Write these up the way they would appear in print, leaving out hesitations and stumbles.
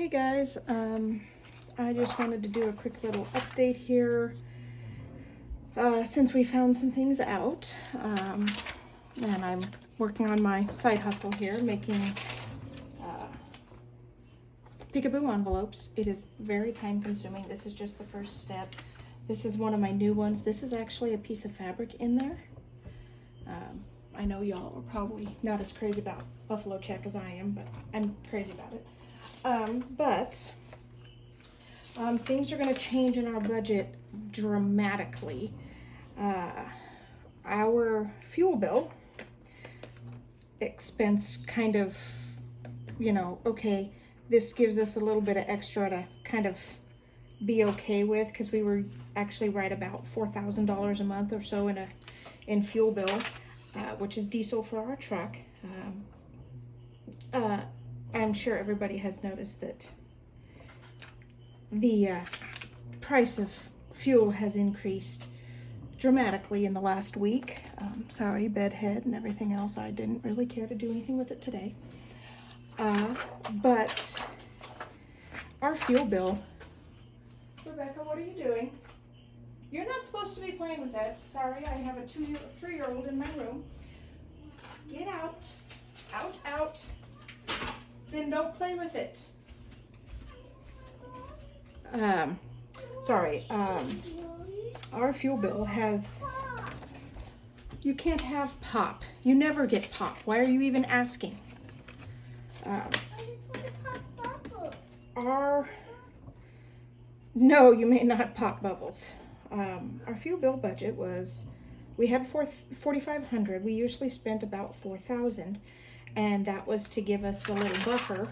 Hey guys, I just wanted to do a quick little update here since we found some things out, and I'm working on my side hustle here, making peekaboo envelopes. It is very time consuming. This is just the first step. This is one of my new ones. This is actually a piece of fabric in there. I know y'all are probably not as crazy about buffalo check as I am, but I'm crazy about it. Things are going to change in our budget dramatically. Our fuel bill expense kind of, okay, this gives us a little bit of extra to kind of be okay with, because we were actually right about $4,000 a month or so in fuel bill, which is diesel for our truck. I'm sure everybody has noticed that the price of fuel has increased dramatically in the last week. Sorry, bedhead and everything else. I didn't really care to do anything with it today. But our fuel bill... Rebecca, what are you doing? You're not supposed to be playing with that. Sorry, I have a 3-year-old in my room. Get out. Out, out. Then don't play with it. Our fuel bill has... You can't have pop. You never get pop. Why are you even asking? No, you may not pop bubbles. Our fuel bill budget was... We had $4,500. We usually spent about $4,000. And that was to give us a little buffer,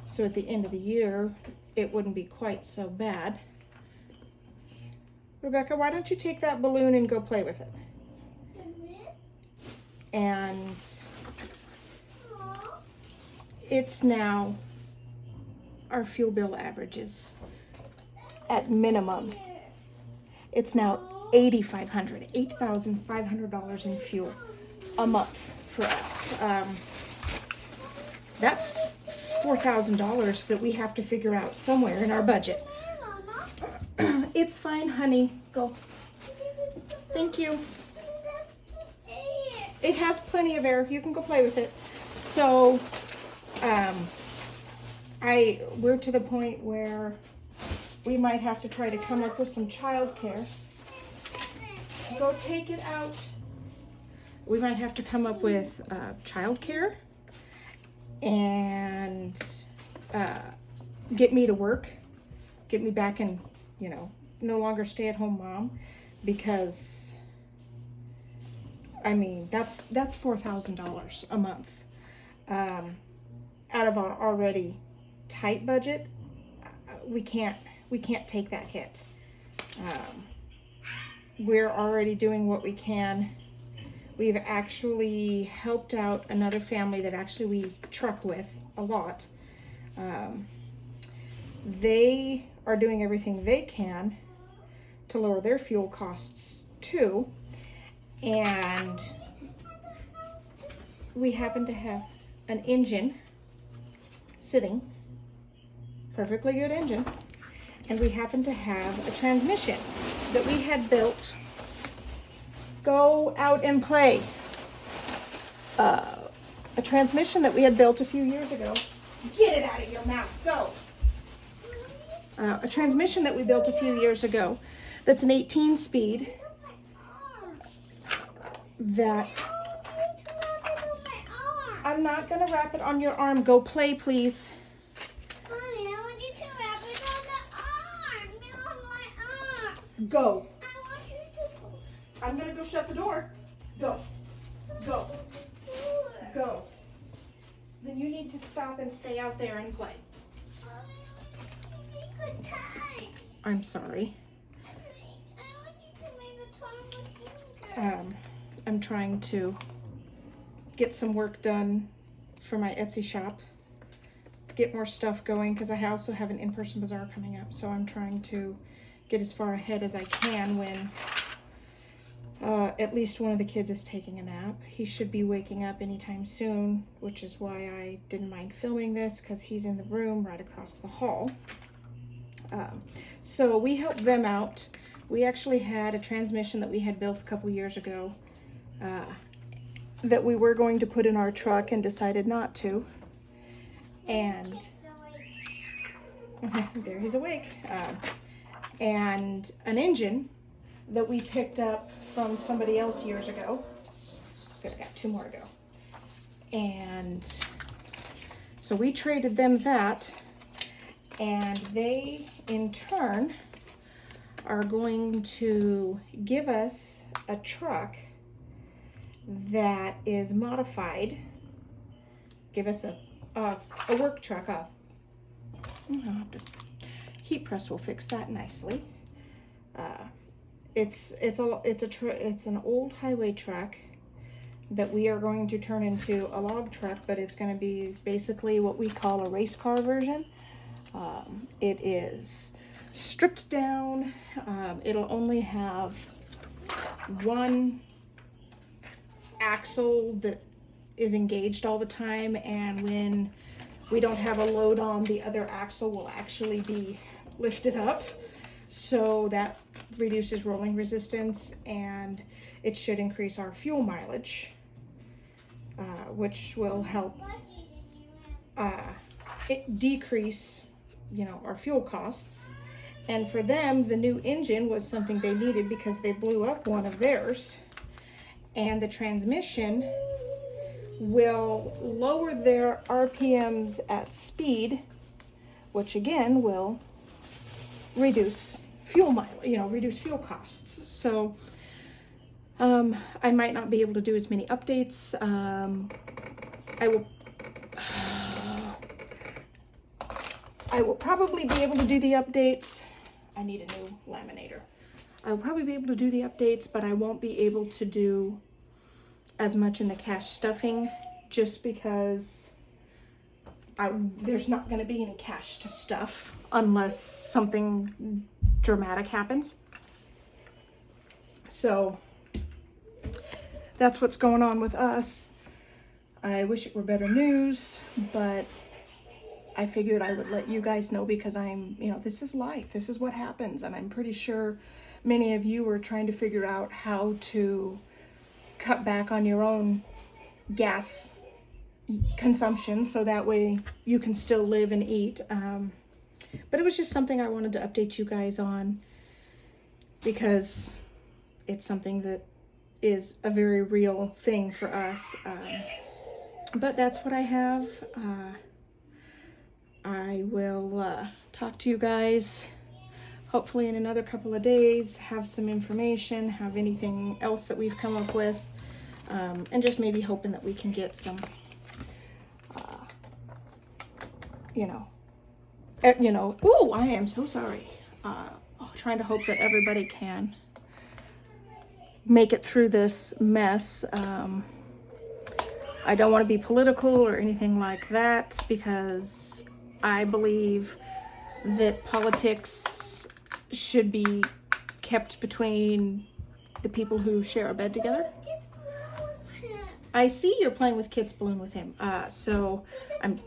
so at the end of the year, it wouldn't be quite so bad. Rebecca, why don't you take that balloon and go play with it? And it's now, our fuel bill averages at minimum. It's now $8,500 in fuel a month for us. That's $4,000 that we have to figure out somewhere in our budget. It's fine, honey. Go. Thank you. It has plenty of air. You can go play with it. So, we're to the point where we might have to try to come up with some childcare. Go take it out. We might have to come up with childcare and get me to work, get me back in, no longer stay-at-home mom, because I mean that's $4,000 a month out of our already tight budget. We can't take that hit. We're already doing what we can. We've actually helped out another family that actually we truck with a lot. They are doing everything they can to lower their fuel costs too. And we happen to have an engine sitting, perfectly good engine, and we happen to have a transmission that we had built. Go out and play. A transmission that we had built a few years ago. Get it out of your mouth. Go. A transmission that we built a few years ago that's an 18-speed that... I'm not going to wrap it on your arm. Go play, please. Mommy, I want you to wrap it on the arm. Not on my arm. Go. I want you to go. I'm going to go shut the door. Go. Go. Go. Then you need to stop and stay out there and play. Mommy, I want you to make a time. I'm sorry. I want you to make a time with you. I'm trying to get some work done for my Etsy shop. Get more stuff going, because I also have an in-person bazaar coming up. So I'm trying to get as far ahead as I can when At least one of the kids is taking a nap. He should be waking up anytime soon, which is why I didn't mind filming this, because he's in the room right across the hall. So we helped them out. We actually had a transmission that we had built a couple years ago that we were going to put in our truck and decided not to. And there he's awake. And an engine that we picked up from somebody else years ago. Good, I got 2 more to go. And so we traded them that, and they in turn are going to give us a truck that is modified. Give us a work truck. I'll have to, heat press will fix that nicely. It's an old highway truck that we are going to turn into a log truck, but it's going to be basically what we call a race car version. It is stripped down. It'll only have one axle that is engaged all the time, and when we don't have a load on, the other axle will actually be lifted up, so that reduces rolling resistance, and it should increase our fuel mileage, which will help it decrease, our fuel costs. And for them, the new engine was something they needed because they blew up one of theirs, and the transmission will lower their RPMs at speed, which again will reduce fuel mileage, reduce fuel costs. So I might not be able to do as many updates. I will probably be able to do the updates. I need a new laminator. I will probably be able to do the updates, but I won't be able to do as much in the cash stuffing, just because there's not going to be any cash to stuff unless something dramatic happens. So that's what's going on with us. I wish it were better news, but I figured I would let you guys know, because this is life. This is what happens. And I'm pretty sure many of you are trying to figure out how to cut back on your own gas consumption, so that way you can still live and eat. But it was just something I wanted to update you guys on, because it's something that is a very real thing for us. But that's what I have. I will talk to you guys hopefully in another couple of days, have some information, have anything else that we've come up with, and just maybe hoping that we can get some, ooh, I am so sorry. Trying to hope that everybody can make it through this mess. I don't want to be political or anything like that, because I believe that politics should be kept between the people who share a bed together. I see you're playing with Kit's balloon with him. So I'm...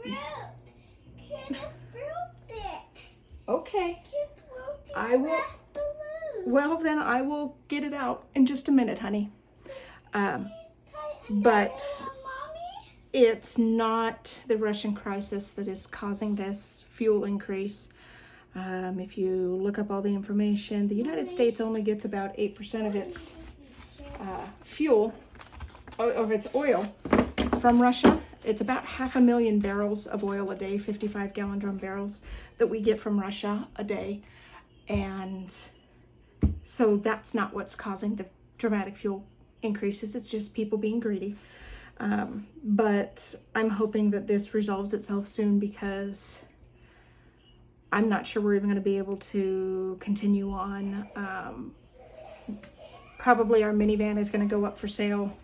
Okay. I will... Well, then I will get it out in just a minute, honey. But it's not the Russian crisis that is causing this fuel increase. If you look up all the information, the United States only gets about 8% of its fuel, of its oil, from Russia. It's about 500,000 barrels of oil a day, 55-gallon drum barrels that we get from Russia a day. And so that's not what's causing the dramatic fuel increases. It's just people being greedy. But I'm hoping that this resolves itself soon, because I'm not sure we're even going to be able to continue on. Probably our minivan is going to go up for sale,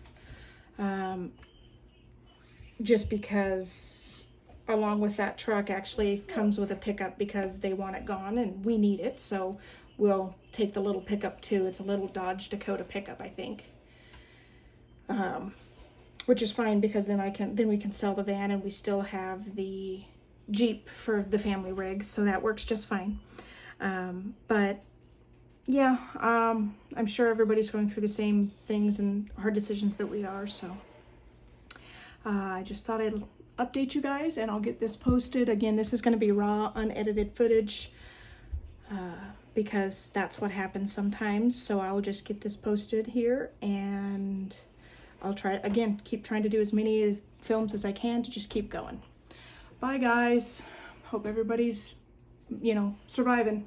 just because along with that truck actually comes with a pickup, because they want it gone and we need it. So we'll take the little pickup too. It's a little Dodge Dakota pickup, I think. Which is fine because then we can sell the van and we still have the Jeep for the family rig, so that works just fine. But yeah, I'm sure everybody's going through the same things and hard decisions that we are, so I just thought I'd update you guys, and I'll get this posted. Again, this is going to be raw, unedited footage, because that's what happens sometimes, so I'll just get this posted here, and I'll try, again, keep trying to do as many films as I can to just keep going. Bye, guys. Hope everybody's, surviving.